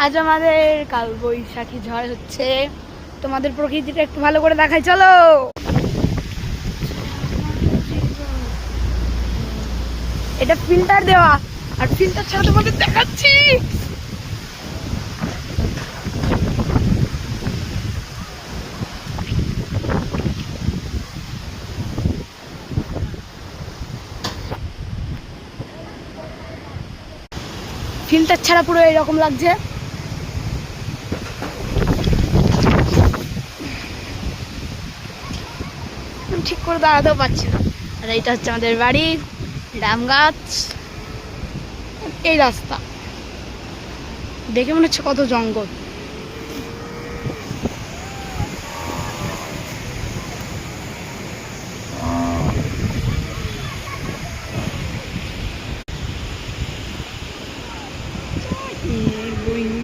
আজ আমাদের কাল বৈশাখী ঝড় হচ্ছে, তোমাদের প্রকৃতিটা একটু ভালো করে দেখাই, চলো। এটা ফিল্টার দেওয়া, আর ফিল্টার ছাড়া তোমাদের দেখাচ্ছি। ফিল্টার ছাড়া পুরো এরকম লাগছে। ঠিক করে দাঁড়াতেও পারছি না। আর এইটা হচ্ছে আমাদের বাড়ি, ডাম গাছ, এই রাস্তা দেখে মনে হচ্ছে কত জঙ্গল।